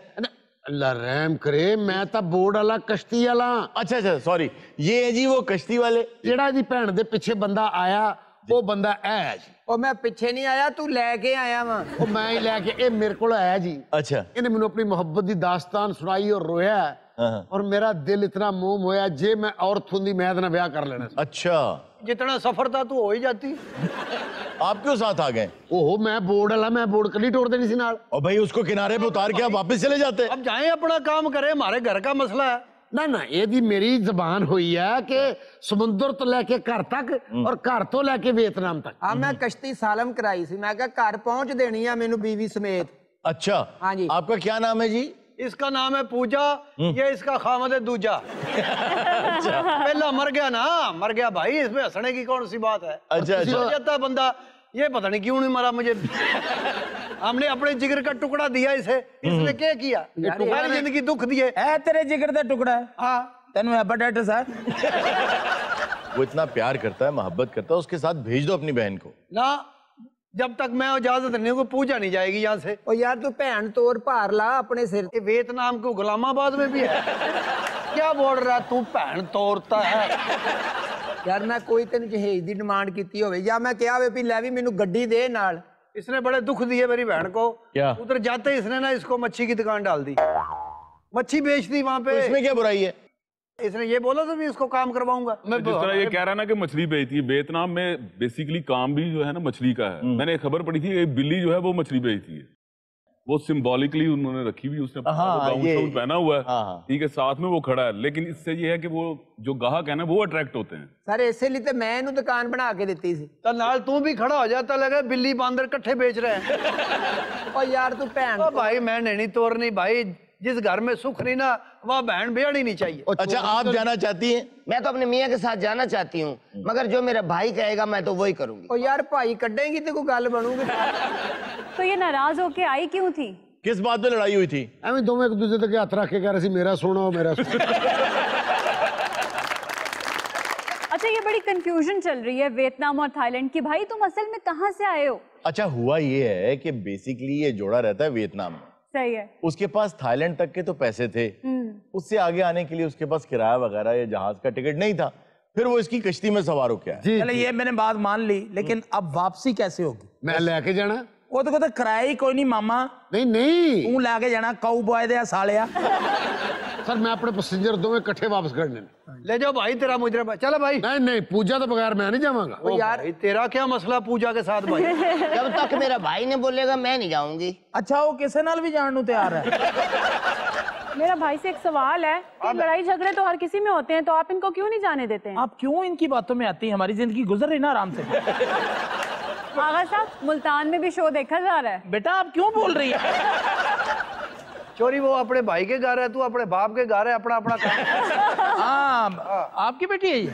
ਅੱਲਾ ਰਹਿਮ ਕਰੇ, ਮੈਂ ਤਾਂ ਬੋਰਡ ਵਾਲਾ ਕਸ਼ਤੀ ਵਾਲਾ। अच्छा अच्छा, सॉरी, ये है जी वो कश्ती वाले। ਜਿਹੜਾ ਜੀ ਭੈਣ ਦੇ ਪਿੱਛੇ ਬੰਦਾ ਆਇਆ ਉਹ ਬੰਦਾ ਹੈ ਜੀ। ਉਹ ਮੈਂ ਪਿੱਛੇ ਨਹੀਂ ਆਇਆ, ਤੂੰ ਲੈ ਕੇ ਆਇਆ ਵਾ। ਉਹ ਮੈਂ ਹੀ ਲੈ ਕੇ, ਇਹ ਮੇਰੇ ਕੋਲ ਆਇਆ ਜੀ। अच्छा ਇਹਨੇ ਮੈਨੂੰ ਆਪਣੀ ਮੁਹੱਬਤ ਦੀ ਦਾਸਤਾਨ ਸੁਣਾਈ ਔਰ ਰੋਇਆ ਔਰ ਮੇਰਾ ਦਿਲ ਇਤਨਾ ਮੋਮ ਹੋਇਆ, ਜੇ ਮੈਂ ਔਰਤ ਹੁੰਦੀ ਮੈਂ ਇਹਦੇ ਨਾਲ ਵਿਆਹ ਕਰ ਲੈਣਾ ਸੀ। अच्छा, जितना सफर था तू हो ही जाती। आप क्यों साथ आ गए? ओहो मैं बोर्ड वाला, मैं बोर्ड कली तोड़ देनी सी नाल। और भाई उसको किनारे पे उतार के आप वापस चले जाते। अब जाएं अपना काम करें, हमारे घर का मसला है। ना ना, ਇਹਦੀ ਮੇਰੀ ਜ਼ਬਾਨ ਹੋਈ ਹੈ ਕਿ ਸਮੁੰਦਰ ਤੋਂ ਲੈ ਕੇ ਘਰ ਤੱਕ ਔਰ ਘਰ ਤੋਂ ਲੈ ਕੇ ਵਿयतनाम तक। ਆ ਮੈਂ ਕਸ਼ਤੀ ਸਾਲਮ ਕਰਾਈ ਸੀ, ਮੈਂ ਕਿਹਾ ਘਰ पहुंच देनी है मेनू बीवी समेत। अच्छा, हाँ जी। आपका क्या नाम है जी? इसका नाम है पूजा, ये इसका खामद है दूजा। पहला मर गया ना, मर गया भाई, इसमें हंसने की कौन सी बात है? अच्छा अच्छा, मर जाता है बंदा, ये पता नहीं क्यों नहीं मरा मुझे। हमने अपने जिगर का टुकड़ा दिया इसे, इसने क्या किया? सारी जिंदगी दुख दिए। ए तेरे जिगर दा टुकड़ा है। हाँ, तेन हेपेटाइटिस है। वो इतना प्यार करता है, मोहब्बत करता है, उसके साथ भेज दो अपनी बहन को। ना जब तक मैं इजाजत नहीं दूंगा पूजा नहीं जाएगी यहाँ से। ओ यार तू भैन तोर भार ला अपने सिर। ये वियतनाम को गुलामाबाद में भी है। क्या बोल रहा तू, भैन तोड़ता है? यार मैं कोई तेन जहेज दी डिमांड कीती होवे या मैं कहा वे भी ले भी मेनू गड्डी दे नाल। इसने बड़े दुख दिए मेरी बहन को। क्या? उधर जाते ही इसने ना इसको मच्छी की दुकान डाल दी, मच्छी बेच दी वहां तो पे। इसमें क्या बुराई है? इसने ये बोला तो भी इसको काम करवाऊंगा मैं। जिस तरह ये कह रहा है ना कि मछली बेचती है, वियतनाम में बेसिकली काम भी जो है ना मछली का है। मैंने एक खबर पढ़ी थी, एक बिल्ली जो है वो मछली बेचती है। वो सिंबॉलिकली उन्होंने रखी हुई, उसने गाउन शाउन पहना हुआ है, ठीक है, साथ में वो खड़ा है, लेकिन इससे ये है कि वो जो ग्राहक है ना वो अट्रैक्ट होते हैं। सर इसलिए तो मैं इन्हू दुकान बना के दी सी। तो नाल तू भी खड़ा हो जाता, लगा बिल्ली बांदर इकट्ठे बेच रहे हैं। ओ यार तू भैन ओ भाई मैं नहीं तोड़नी भाई, जिस घर में सुख नहीं ना वह बहन बेड़ी नहीं चाहिए। अच्छा, आप जाना चाहती हैं? मैं तो अपने मियाँ के साथ जाना चाहती हूँ, मगर जो मेरा भाई कहेगा मैं तो वही करूंगी। ओ यार भाई कड्डेंगी तो कोई गल बनूगी। तो ये नाराज होके आई क्यों थी? किस बात पे लड़ाई हुई थी? ਐਵੇਂ ਦੋਵੇਂ ਇੱਕ ਦੂਜੇ ਤੇ ਹੱਥ ਰੱਖ ਕੇ ਕਹਿ ਰਹੇ ਸੀ ਮੇਰਾ ਸੋਨਾ ਮੇਰਾ ਸੋਨਾ। अच्छा, ये बड़ी कंफ्यूजन चल रही है वियतनाम और थाईलैंड की। भाई तुम असल में कहाँ से आए हो? अच्छा, हुआ ये है कि बेसिकली ये जोड़ा रहता है वियतनाम में। सही है। उसके पास थाईलैंड तक के तो पैसे थे, उससे आगे आने के लिए उसके पास किराया वगैरह या जहाज का टिकट नहीं था, फिर वो इसकी कश्ती में सवार हो गया। चले ये मैंने बात मान ली, लेकिन अब वापसी कैसे होगी? मैं लेके जाना वो तो कहते किराया ही कोई नहीं मामा, नहीं नहीं तू लेके जाना काऊ बॉय दे सालिया। सर मैं अपने पैसेंजर दोवें इकट्ठे वापस करने ले जाओ भाई तेरा मुजरा। चलो भाई। नहीं नहीं, पूजा तो बगैर मैं नहीं जाऊंगा। ओ यार तेरा क्या मसला पूजा के साथ भाई? जब तक मेरा भाई ने बोलेगा मैं नहीं जाऊंगी। अच्छा, वो किसे नाल भी जाने को तैयार है। मेरा भाई से एक सवाल है कि लड़ाई झगड़े तो हर किसी में होते हैं, तो आप इनको क्यों नहीं जाने देते हैं? आप क्यों इनकी बातों में आती हैं? हमारी जिंदगी गुजर रही ना आराम से। आगा साहब, मुल्तान में भी शो देखा जा रहा है। बेटा आप क्यों बोल रही है? चोरी वो अपने भाई के घर है, तू अपने बाप के घर है, अपना अपना काम। हाँ, आपकी बेटी है ये।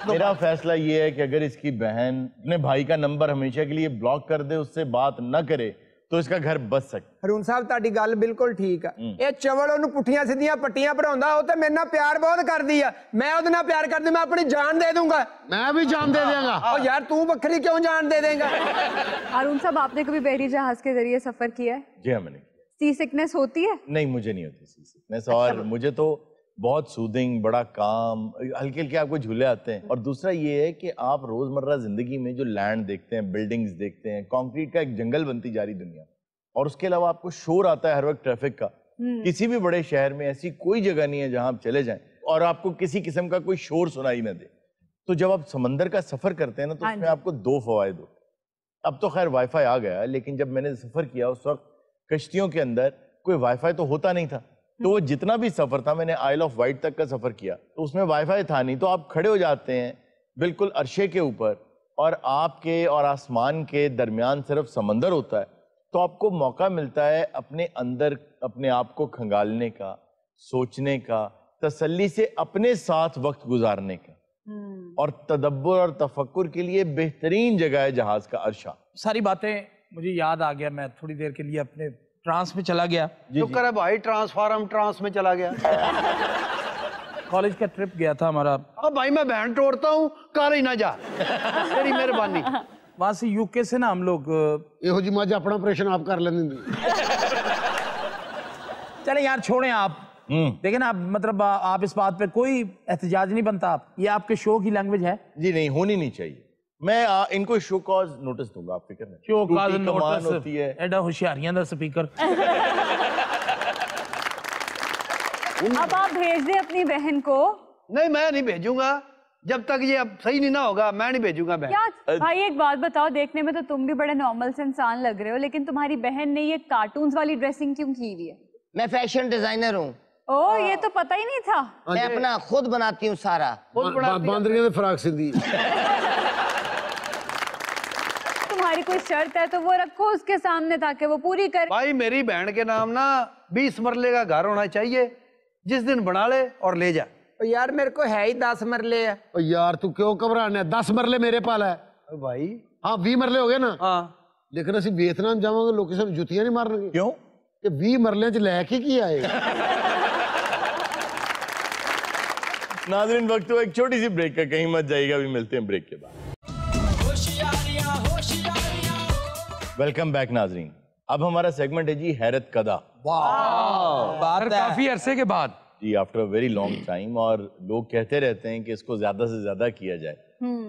मेरा फैसला ये है कि अगर इसकी बहन अपने भाई का नंबर हमेशा के लिए ब्लॉक कर दे, उससे बात न करे, तो इसका घर बच सकता। हरून साहब ताड़ी गल बिल्कुल ठीक है। ये चवल ओनू पुठियां सीधियां पट्टियां भराउंदा, ओ ते मेरे नाल प्यार बहुत करदी आ। मैं ओदे नाल प्यार करदी, मैं अपनी जान दे दूंगा। मैं भी जान दे देगा। ओ यार तू बकरी क्यों जान दे देगा? अरुण साहब, आपने कभी बहरी जहाज के जरिए सफर किया है? जी हाँ, मैंने। सी सिकनेस होती है? नहीं, मुझे नहीं होती सी सिकनेस, और मुझे तो बहुत सूदिंग, बड़ा काम, हल्के हल्के आपको झूले आते हैं। और दूसरा ये है कि आप रोजमर्रा जिंदगी में जो लैंड देखते हैं, बिल्डिंग्स देखते हैं, कंक्रीट का एक जंगल बनती जा रही दुनिया, और उसके अलावा आपको शोर आता है हर वक्त ट्रैफिक का। किसी भी बड़े शहर में ऐसी कोई जगह नहीं है जहां आप चले जाएं और आपको किसी किस्म का कोई शोर सुनाई ना दे। तो जब आप समंदर का सफर करते हैं ना तो उसमें आपको 2 फवायद हो। अब तो खैर वाईफाई आ गया, लेकिन जब मैंने सफर किया उस वक्त कश्तियों के अंदर कोई वाईफाई तो होता नहीं था। तो वो जितना भी सफर था, मैंने आइल ऑफ वाइट तक का सफर किया तो उसमें वाईफाई था नहीं। तो आप खड़े हो जाते हैं बिल्कुल अरशे के ऊपर और आपके और आसमान के दरमियान सिर्फ समंदर होता है, तो आपको मौका मिलता है अपने अंदर अपने आप को खंगालने का, सोचने का, तसल्ली से अपने साथ वक्त गुजारने का। और तदब्बर और तफक्कुर के लिए बेहतरीन जगह है जहाज का अरशा। सारी बातें मुझे याद आ गया, मैं थोड़ी देर के लिए अपने ट्रांस में चला गया। शुक्र है भाई ट्रांसफार्म ट्रांस में चला गया। कॉलेज का ट्रिप गया था हमारा। अब भाई मैं बहन तोड़ता हूँ, कर ही ना जा, तेरी मेहरबानी। वहां से यूके से ना हम लोग यहो जी माजा अपना ऑपरेशन आप कर लेंगे। चले यार छोड़ें आप, देखें ना, मतलब आप इस बात पे कोई एहतजाज नहीं बनता। आप ये आपके शो की लैंग्वेज है? जी नहीं, होनी नहीं चाहिए। मैं इनको शो कॉज नोटिस दूंगा, आप फिक्र नहीं। शो कॉज नोटिस होती है एडा होशियारियां दा स्पीकर। अब आप भेज दें अपनी बहन को। नहीं मैं नहीं भेजूंगा, जब तक ये अब सही नहीं ना होगा मैं नहीं भेजूंगा बहन। क्या भाई एक बात बताओ, देखने में तो तुम भी बड़े नॉर्मल से इंसान लग रहे हो, लेकिन तुम्हारी बहन ने ये कार्टून्स वाली ड्रेसिंग क्यों की हुई है? मैं फैशन डिजाइनर हूँ। ओ ये तो पता ही नहीं था। मैं अपना खुद बनाती हूँ सारा। बांदरियों ने फ्राक सिंधी। तुम्हारी कोई शर्त है तो वो रखो उसके सामने ताकि वो पूरी करे। भाई मेरी बहन के नाम ना 20 मरले का घर होना चाहिए, जिस दिन बना ले और ले जा। यार मेरे को है ही 10 मरले है। यार तू क्यों घबराना, 10 मरले मेरे पाल है भाई। हाँ 20 मरले हो गए ना। हाँ लेकिन असं वियतनाम जावांगे लोग सानू जुतियां नहीं मारनगे। क्यों? कि 20 मरले च लैके की आए। नाज़रीन वक्त हुआ एक छोटी सी ब्रेक का, कहीं मत जाइएगा, अभी मिलते हैं ब्रेक के बाद। वेलकम बैक नाज़रीन। अब हमारा सेगमेंट है जी हैरत कदा। बात काफी अरसे के बाद जी, after a very long time. और लोग कहते रहते हैं कि इसको ज्यादा से ज्यादा किया जाए,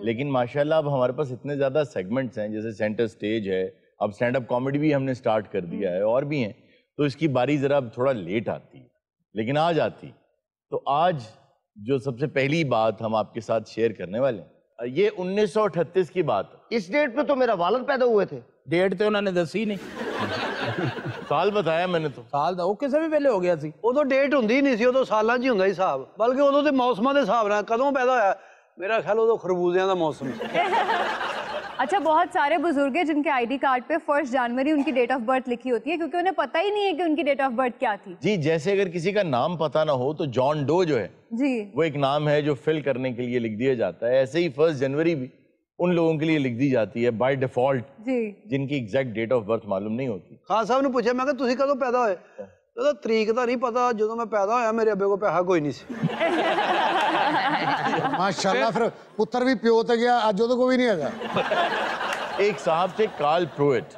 लेकिन माशाल्लाह अब हमारे पास इतने ज्यादा सेगमेंट्स हैं, जैसे सेंटर स्टेज है, अब स्टैंड अप कॉमेडी भी हमने स्टार्ट कर दिया है और भी हैं, तो इसकी बारी जरा थोड़ा लेट आती है, लेकिन आज आती। तो आज जो सबसे पहली बात हम आपके साथ शेयर करने वाले हैं, ये 1938 की बात है। इस डेट पे तो मेरा वालिद पैदा हुए थे। डेट तो उन्होंने दसी नहीं। साल बताया मैंने तो। साल ਦਾ ਉਹ ਕਿਸੇ ਵੀ ਵੇਲੇ ਹੋ ਗਿਆ ਸੀ। ਉਦੋਂ ਡੇਟ ਹੁੰਦੀ ਨਹੀਂ ਸੀ, ਉਦੋਂ ਸਾਲਾਂ 'ਚ ਹੀ ਹੁੰਦਾ ਸੀ ਹਿਸਾਬ, ਬਲਕਿ ਉਦੋਂ ਤੇ ਮੌਸਮਾਂ ਦੇ ਹਿਸਾਬ ਨਾਲ ਕਦੋਂ ਪੈਦਾ ਹੋਇਆ, मेरा ख्याल उदो खरबूजियां का मौसम। अच्छा, बहुत सारे बुजुर्ग हैं जिनके आईडी कार्ड पे 1 जनवरी उनकी डेट ऑफ बर्थ लिखी होती है, क्योंकि उन्हें पता ही नहीं है कि उनकी डेट ऑफ बर्थ क्या थी। जी, जैसे अगर किसी का नाम पता ना हो तो जॉन डो जो है जी, वो एक नाम है जो फिल करने के लिए लिख दिया जाता है। ऐसे ही 1 जनवरी भी उन लोगों के लिए लिख दी जाती है बाय डिफॉल्ट, जिनकी एग्जैक्ट डेट ऑफ बर्थ मालूम नहीं होती। खान साहब ने पूछा, मैं तुसी कदों पैदा होए? तो तरीक तो नहीं पता, जो मैं पैदा होया मेरे अब्बे को पैसा कोई नहीं सी। माशाल्लाह, फिर पुत्र भी प्यो ते गया, आज को भी नहीं है। एक साहब थे कार्ल प्रूइट।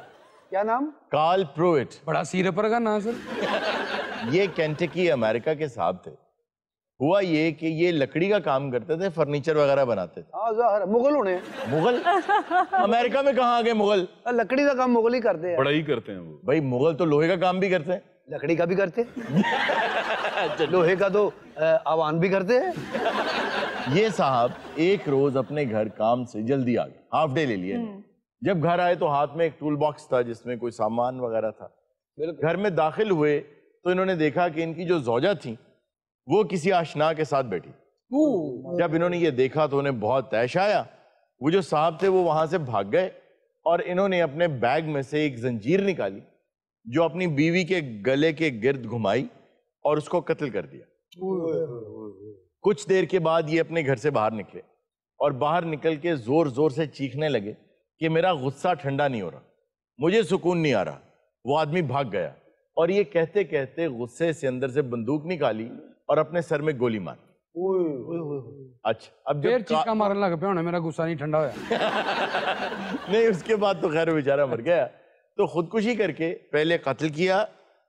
क्या नाम? कार्ल प्रूइट। बड़ा सीरे पर का नाम सर। ये केंटकी अमेरिका के साहब थे। हुआ ये कि ये लकड़ी का काम करते थे, फर्नीचर वगैरह बनाते थे। हाँ, मुगल होने। मुगल? अमेरिका में कहाँ आ गए मुगल? लकड़ी का काम मुगल ही करते हैं। बड़ा ही करते हैं वो। भाई मुगल तो लोहे का काम भी करते हैं, लकड़ी का भी करते हैं। लोहे का तो आवान भी करते हैं। ये साहब एक रोज अपने घर काम से जल्दी आ गए, हाफ डे ले लिया। जब घर आए तो हाथ में एक टूल बॉक्स था जिसमें कोई सामान वगैरह था। घर में दाखिल हुए तो इन्होंने देखा कि इनकी जो जोजा थी वो किसी आशना के साथ बैठी। जब इन्होंने ये देखा तो उन्हें बहुत तैश आया। वो जो साहब थे वो वहां से भाग गए और इन्होंने अपने बैग में से एक जंजीर निकाली जो अपनी बीवी के गले के गिर्द घुमाई और उसको कत्ल कर दिया। कुछ देर के बाद ये अपने घर से बाहर निकले और बाहर निकल के जोर जोर से चीखने लगे कि मेरा गुस्सा ठंडा नहीं हो रहा, मुझे सुकून नहीं आ रहा। वो आदमी भाग गया और ये कहते कहते गुस्से से अंदर से बंदूक निकाली और अपने सर में गोली मारी। अच्छा, अब जब चीखा मारने लग पे, मेरा गुस्सा नहीं ठंडा होया। नहीं, उसके बाद तो खैर बेचारा मर गया। तो खुदकुशी करके पहले कत्ल किया,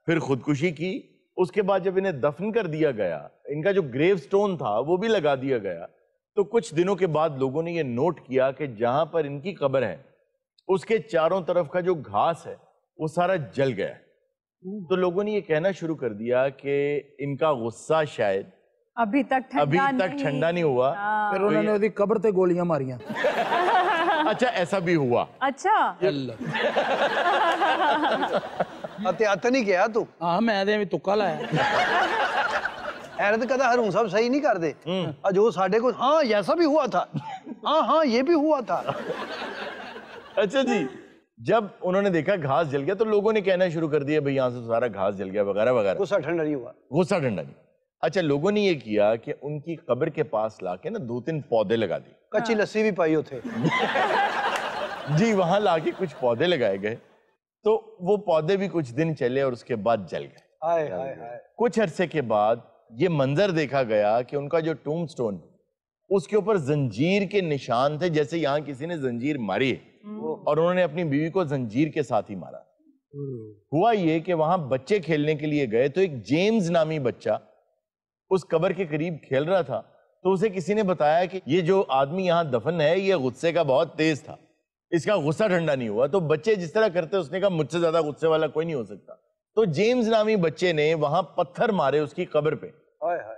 फिर खुदकुशी की। उसके बाद जब इन्हें दफन कर दिया गया, इनका जो ग्रेव स्टोन था वो भी लगा दिया गया। तो कुछ दिनों के बाद लोगों ने ये नोट किया कि जहां पर इनकी कब्र है उसके चारों तरफ का जो घास है वो सारा जल गया है। तो लोगों ने ये कहना शुरू कर दिया कि इनका गुस्सा शायद अभी तक ठंडा नहीं हुआ। फिर उन्होंने ਉਹਦੀ कब्र ਤੇ गोलियां मारियां। अच्छा ऐसा भी हुआ। अच्छा हत्यात नहीं किया तू? हाँ मैं तो तुक्का लाया। हैरत कदा हरून साहब सही नहीं कर दे। जो साढ़े को हाँ ऐसा भी हुआ था, हाँ ये भी हुआ था। अच्छा जी, जब उन्होंने देखा घास जल गया तो लोगों ने कहना शुरू कर दिया भाई यहाँ से सारा घास जल गया वगैरह वगैरह। गुस्सा ठंडा नहीं हुआ। गुस्सा ठंडा नहीं। अच्छा लोगों ने ये किया कि उनकी कब्र के पास लाके ना 2-3 पौधे लगा दिए। कच्ची लस्सी भी पाई उथे। जी वहां लाके कुछ पौधे लगाए गए तो वो पौधे भी कुछ दिन चले और उसके बाद जल गए। हाय हाय हाय। कुछ अरसे के बाद ये मंजर देखा गया कि उनका जो टूम्बस्टोन उसके ऊपर जंजीर के निशान थे, जैसे यहाँ किसी ने जंजीर मारी है और उन्होंने अपनी बीवी को जंजीर के साथ ही मारा। हुआ ये कि वहां बच्चे खेलने के लिए गए तो एक जेम्स नामी बच्चा उस कब्र के करीब खेल रहा था, तो उसे किसी ने बताया कि ये जो आदमी यहाँ दफन है ये गुस्से का बहुत तेज था, इसका गुस्सा ठंडा नहीं हुआ। तो बच्चे जिस तरह करते उसने कहा मुझसे ज्यादा गुस्से वाला कोई नहीं हो सकता। तो जेम्स नामी बच्चे ने वहां पत्थर मारे उसकी कब्र पे,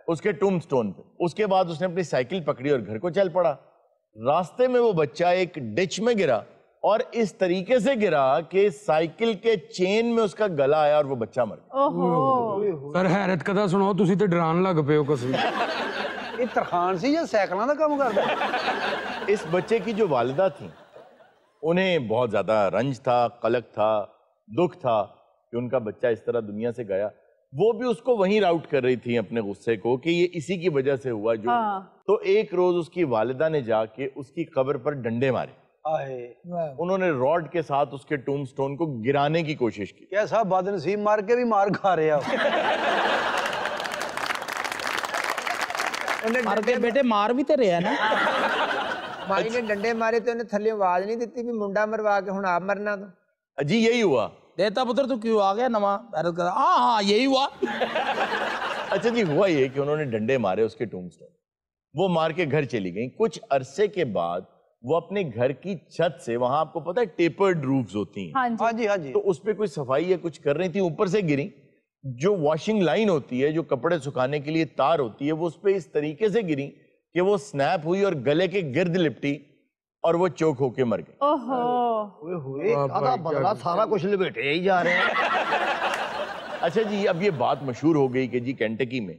उसके टूम्बस्टोन पे। उसके बाद उसने अपनी साइकिल पकड़ी और घर को चल पड़ा। रास्ते में वो बच्चा एक डिच में गिरा और इस तरीके से गिरा कि साइकिल के चेन में उसका गला आया और वो बच्चा मर गया। ओहो सर हैरत कदा सुनाओ, तुसी ते डरान लग पे हो कसम। ये तरखान सी या साइकिलों का काम करदा? इस बच्चे की जो वालिदा थी उन्हें बहुत ज्यादा रंज था, कलक था, दुख था कि उनका बच्चा इस तरह दुनिया से गया। वो भी उसको वहीं राउट कर रही थी अपने गुस्से को कि ये इसी की वजह से हुआ जो। तो एक रोज उसकी वालिदा ने जाके उसकी कब्र पर डंडे मारे। उन्होंने रॉड के साथ उसके टूम्बस्टोन को गिराने की कोशिश की। क्या साहब बदनसीब मार के भी मार खा रहे हो। मार के बेटे मार भी तो रहे है ना। माई ने डंडे मारे तो उन्हें थल्ले आवाज नहीं दी भी मुंडा मरवा के हुण आप मरना। तो जी यही हुआ। देता पुत्र तू क्यों आ गया नवा? हाँ यही हुआ। अच्छा जी हुआ ये कि उन्होंने डंडे मारे उसके टूम्बस्टोन, वो मार के घर चली गई। कुछ अरसे के बाद वो अपने घर की छत से, वहां आपको पता है टेपर्ड रूफ्स होती हैं, हाँ जी हाँ जी, तो उस पे कोई सफाई या कुछ कर रही थी, ऊपर से गिरी। जो वॉशिंग लाइन होती है, जो कपड़े सुखाने के लिए तार होती है, वो उस पे इस तरीके से गिरी कि वो स्नैप हुई और गले के गिर्द लिपटी और वो चोक होके मर गए। आधा बदला सारा कुछ लपेटे ही जा रहे हैं। अच्छा जी अब ये बात मशहूर हो गई कि जी केंटकी में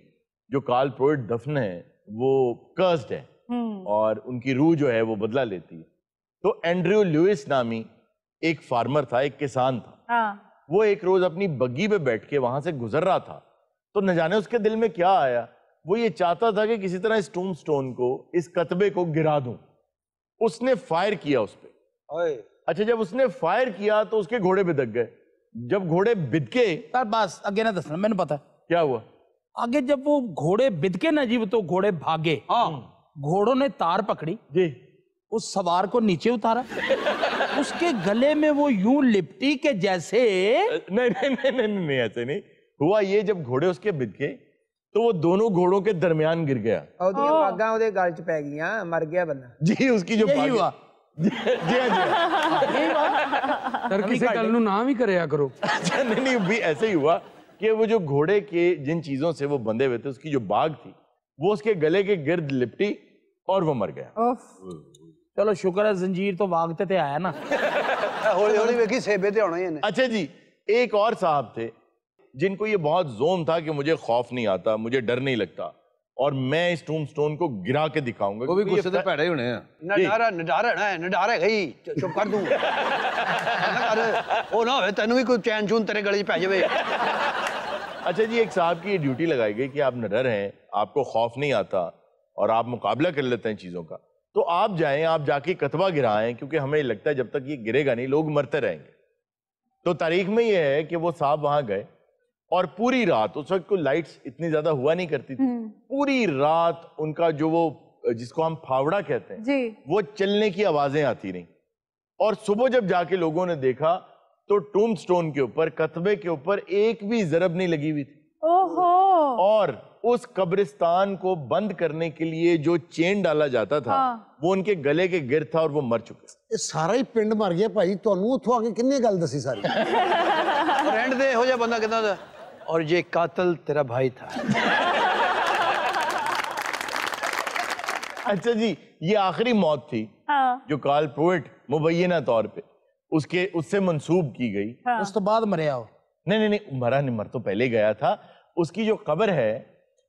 जो कार्ल प्रोइट दफन है वो कर्स्ड है और उनकी रूह जो है वो बदला लेती है। तो एंड्रयू लुइस नामी एक फार्मर था, एक किसान था। वो एक रोज अपनी बग्गी पे बैठ के वहां से गुजर रहा था, तो न जाने उसके दिल में क्या आया, वो ये चाहता था कि किसी तरह इस टूम्बस्टोन को, इस कतबे को गिरा दूं। उसने फायर किया उस पे। अच्छा जब उसने फायर किया तो उसके घोड़े बिदक गए। जब घोड़े बिदके, बस आगे ना दसना, मैंने पता क्या हुआ आगे। जब वो घोड़े बिदके ना जी तो घोड़े भागे। घोड़ों ने तार पकड़ी जी, उस सवार को नीचे उतारा, उसके गले में वो यूं लिपटी के जैसे। नहीं ऐसे नहीं हुआ। ये जब घोड़े उसके बिदके तो वो दोनों घोड़ों के दरमियान गिर गया। बागां उहदे गल च पै गईयां, मर गया बंदा। जी उसकी जो यही हुआ। जी सर किसी गल नूं ना भी करया करो। अच्छा नहीं भी ऐसे ही हुआ कि वो जो घोड़े के जिन चीजों से वो बंधे हुए थे, उसकी जो बाग थी वो उसके गले के गिर्द लिपटी और वो मर गया। चलो शुक्र है जंजीर तो वागते थे आया ना। हौली हौली वेखी सेबे ते होना ही है। अच्छा जी एक और साहब थे जिनको ये बहुत जोम था कि मुझे खौफ नहीं आता, मुझे डर नहीं लगता और मैं इस टूम्बस्टोन को गिरा के दिखाऊंगा। वो भी गुस्से से पैड़े होने हैं। नडारा गई चुप कर दूं। ओ ना होवे तैनू भी कोई चैन चून तेरे गले च पै जावे। अच्छा जी एक साहब की ये ड्यूटी लगाई गई कि आप निडर हैं, आपको खौफ नहीं आता और आप मुकाबला कर लेते हैं चीजों का, तो आप जाएं, आप जाके कतबा गिराएं, क्योंकि हमें लगता है जब तक ये गिरेगा नहीं लोग मरते रहेंगे। तो तारीख में ये है कि वो साहब वहां गए और पूरी रात, उस वक्त कोई लाइट्स इतनी ज्यादा हुआ नहीं करती थी, पूरी रात उनका जो वो जिसको हम फावड़ा कहते हैं जी, वो चलने की आवाजें आती रहीं। और सुबह जब जाके लोगों ने देखा तो टूम्बस्टोन के ऊपर, कतबे के ऊपर एक भी जरब नहीं लगी हुई थी। ओहो। और उस कब्रिस्तान को बंद करने के लिए जो चेन डाला जाता था वो उनके गले के गिर्द था और वो मर चुके। सारा ही पिंड मर गया भाई। ਤੁਹਾਨੂੰ ਉੱਥੋਂ आके किन्ने गल दसी सारी? रहने दे, हो जा बंदा कितना था। और ये कातिल तेरा भाई था। अच्छा जी, ये आखिरी मौत थी जो कार्ल पोएट मुबैना तौर पे उससे मंसूब की गई। उस तो बाद मरे आओ। नहीं, मरा नहीं, मर तो पहले गया था। उसकी जो कब्र है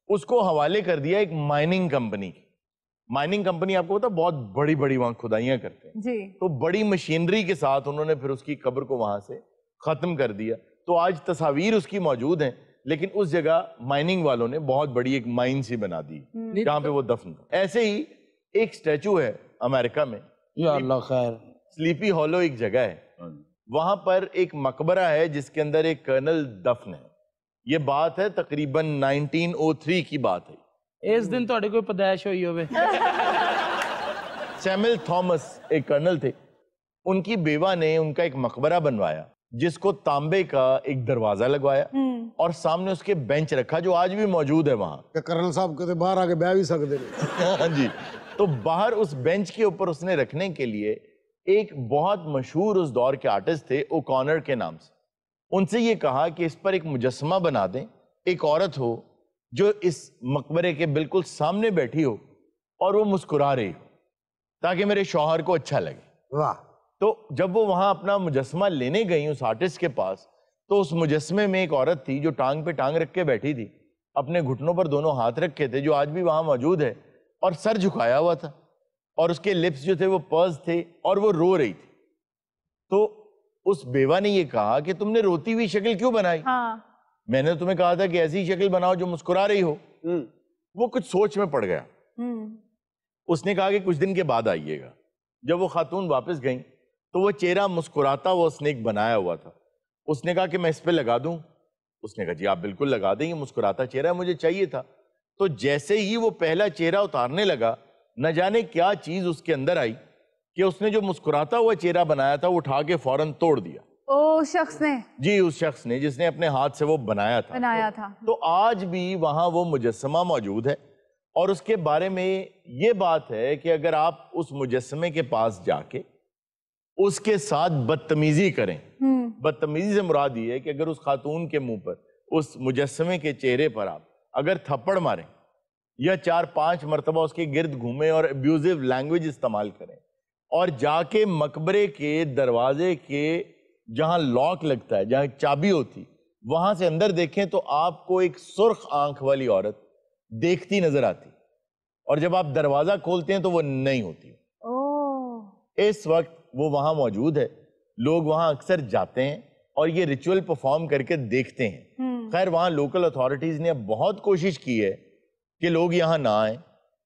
उसको हवाले कर दिया एक माइनिंग कंपनी की। माइनिंग कंपनी आपको पता बहुत बड़ी बड़ी वहां खुदाइयां करते हैं जी। तो बड़ी मशीनरी के साथ उन्होंने फिर उसकी कब्र को वहां से खत्म कर दिया। तो आज तस्वीर उसकी मौजूद हैं, लेकिन उस जगह माइनिंग वालों ने बहुत बड़ी एक माइन सी बना दी जहां पे वो दफन था। ऐसे ही एक स्टैचू है अमेरिका में, या अल्लाह खैर, स्लीपी हॉलो एक जगह है, वहां पर एक मकबरा है जिसके अंदर एक कर्नल दफन है। ये बात है तकरीबन 1903 की बात है। इस दिन थोड़ी कोई पैदाइश हुई होवे। सैमुअल थॉमस एक कर्नल थे, उनकी बेवा ने उनका एक मकबरा बनवाया जिसको तांबे का एक दरवाजा लगवाया और सामने उसके बेंच रखा जो आज भी मौजूद है वहां। कर्नल साहब कहते बाहर आके ब्याह भी सकते हैं। हाँ जी। तो बाहर उस बेंच के ऊपर उसने रखने के लिए एक बहुत मशहूर उस दौर के आर्टिस्ट थे ओकॉनर के नाम से, उनसे ये कहा कि इस पर एक मुजस्समा बना दें, एक औरत हो जो इस मकबरे के बिल्कुल सामने बैठी हो और वो मुस्कुरा रही हो ताकि मेरे शौहर को अच्छा लगे। वाह। तो जब वो वहां अपना मुजस्समा लेने गई उस आर्टिस्ट के पास, तो उस मुजस्समे में एक औरत थी जो टांग पे टांग रख के बैठी थी, अपने घुटनों पर दोनों हाथ रखे थे, जो आज भी वहां मौजूद है, और सर झुकाया हुआ था और उसके लिप्स जो थे वो पर्स थे और वो रो रही थी। तो उस बेवा ने ये कहा कि तुमने रोती हुई शक्ल क्यों बनाई? मैंने तुम्हें कहा था कि ऐसी शक्ल बनाओ जो मुस्कुरा रही हो। वो कुछ सोच में पड़ गया। उसने कहा कि कुछ दिन के बाद आइएगा। जब वो खातून वापस गई तो वो चेहरा मुस्कुराता हुआ उसने एक बनाया हुआ था। उसने कहा कि मैं इस पे लगा दूं। उसने कहा जी आप बिल्कुल लगा दें, ये मुस्कुराता चेहरा मुझे चाहिए था। तो जैसे ही वो पहला चेहरा उतारने लगा, न जाने क्या चीज उसके अंदर आई कि उसने जो मुस्कुराता हुआ चेहरा बनाया था वो उठा के फौरन तोड़ दिया। ओ शख्स ने? जी, उस शख्स ने जिसने अपने हाथ से वो बनाया था। तो आज भी वहां वो मुजस्समा मौजूद है और उसके बारे में ये बात है कि अगर आप उस मुजस्समे के पास जाके उसके साथ बदतमीजी करें, बदतमीजी से मुराद ये है कि अगर उस खातून के मुंह पर, उस मुजस्समे के चेहरे पर आप अगर थप्पड़ मारें या 4-5 मरतबा उसके गिर्द घूमें और अब्यूजिव लैंग्वेज इस्तेमाल करें और जाके मकबरे के दरवाजे के जहां लॉक लगता है, जहां चाबी होती, वहां से अंदर देखें तो आपको एक सुर्ख आंख वाली औरत देखती नजर आती और जब आप दरवाजा खोलते हैं तो वो नहीं होती। इस वक्त वो वहां मौजूद है, लोग वहां अक्सर जाते हैं और ये रिचुअल परफॉर्म करके देखते हैं। खैर वहां लोकल अथॉरिटीज ने अब बहुत कोशिश की है कि लोग यहाँ ना आए,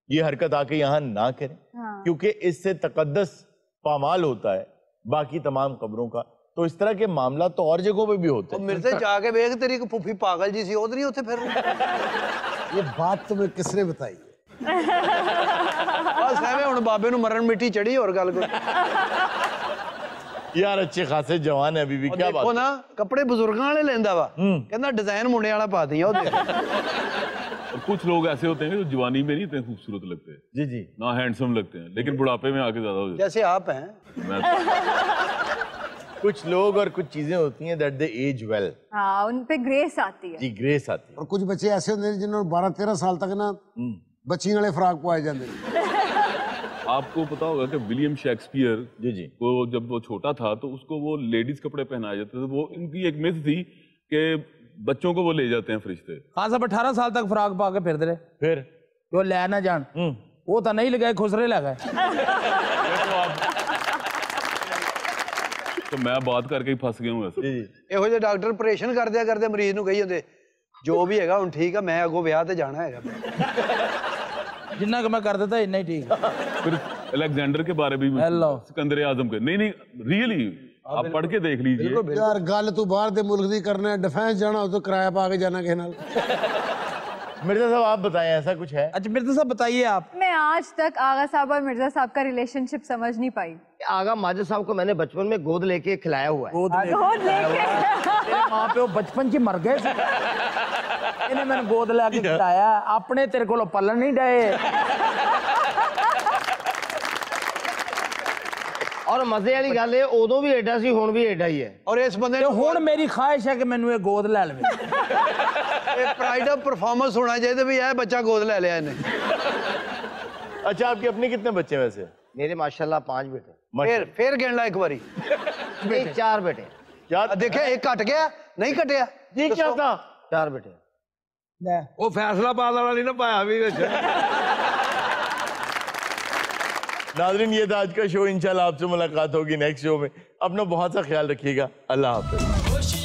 ये हरकत आके यहाँ ना करें, क्योंकि इससे तकद्दस पामाल होता है बाकी तमाम कब्रों का। तो इस तरह के मामला तो और जगहों पे भी होते हैं। मेरे से जाके देख, तेरी फूफी पागल जी सी हो रही होते फिर। ये बात तुम्हें किसने बताई? बस एवें हुण बाबे नूं मरण मिट्टी चढ़ी और गल कोई। यार अच्छे खासे जवान है अभी भी, क्या बात? देखो ना कपड़े बुजुर्गां वाले लेंदा वा, कहंदा डिजाइन मुंडे वाला पा दिया और कुछ लोग ऐसे होते हैं जो जवानी में नहीं इतने खूबसूरत लगते हैं, जी जी, ना हैंडसम लगते हैं, लेकिन बुढ़ापे में आके ज्यादा हो जाते हैं। जैसे आप हैं। कुछ लोग और कुछ चीजें होती हैं दैट दे एज वेल। हाँ, उन पे ग्रेस आती है। जी, ग्रेस आती है। और कुछ बच्चे ऐसे होते हैं जिन्होंने 12-13 साल तक ना बच्ची वाले फ्राक पाए जाते हैं। आपको पता होगा कि विलियम शेक्सपियर जी जी को जब वो छोटा था तो उसको वो लेडीज कपड़े पहनाए जाते थे। वो इनकी एक मिथ थी कि बच्चों को वो ले जाते हैं फरिश्ते। खान साहब 18 साल तक फ्राक पा के फिरते रहे, फिर वो ले ना जान, वो तो नहीं लगाए, खुसरे लगाए। तो मैं बात करके ही फंस गया हूँ ऐसे। ਇਹੋ ਜਿਹੇ ਡਾਕਟਰ ਆਪਰੇਸ਼ਨ ਕਰਦੇ ਮਰੀਜ਼ ਨੂੰ ਕਹੀ ਹੁੰਦੇ ਜੋ ਵੀ ਹੈਗਾ ਹੁਣ ਠੀਕ ਆ, ਮੈਂ ਅੱਗੋਂ ਵਿਆਹ ਤੇ ਜਾਣਾ ਹੈਗਾ। जिन्ना का मैं कर देता इतना ही ठीक। फिर अलेक्जेंडर के बारे में, सिकंदर आजम के, नहीं रियली आप पढ़ के देख लीजिए यार। गल तू बाहर दे मुल्क दी करना है, डिफेंस जाना हो तो किराया पा के जाना किसी नाल। मिर्जा साहब आप बताएं, ऐसा कुछ है? अच्छा मिर्जा साहब बताइए आप। मैं आज तक आगा साहब और मिर्जा साहब का रिलेशनशिप समझ नहीं पाई। आगा माजिद साहब को मैंने बचपन में गोद लेके खिलाया हुआ है। गोद लेके? तेरे माँ प्यो बचपन की मर गए, इन्हें मैंने गोद लेके खिलाया, अपने तेरे को पलन नहीं डे। और मजे वाली गल है, उदों भी एडा सी, हुण भी एडा ही है। और इस बंदे ने हुण मेरी ख्वाहिश है कि मैनू ये गोद ले लवे। प्राइड ऑफ परफॉर्मेंस होना चाहिए भी यह बच्चा गोद ले लिया इन्हें। अच्छा, आपके अपने कितने बच्चे वैसे? मेरे माशाल्लाह 5 बेटे। फिर गिन ला एक बारी। नहीं 4 बेटे। क्या देखे एक कट गया, नहीं कटिया। ये क्या था? 4 बेटे। वो फैसलाबाद वाला नहीं ना पाया अभी। नाज़रीन, ये था आज का शो। इंशाल्लाह आपसे मुलाकात होगी नेक्स्ट शो में। अपना बहुत सा ख्याल रखिएगा। अल्लाह हाफ़िज़।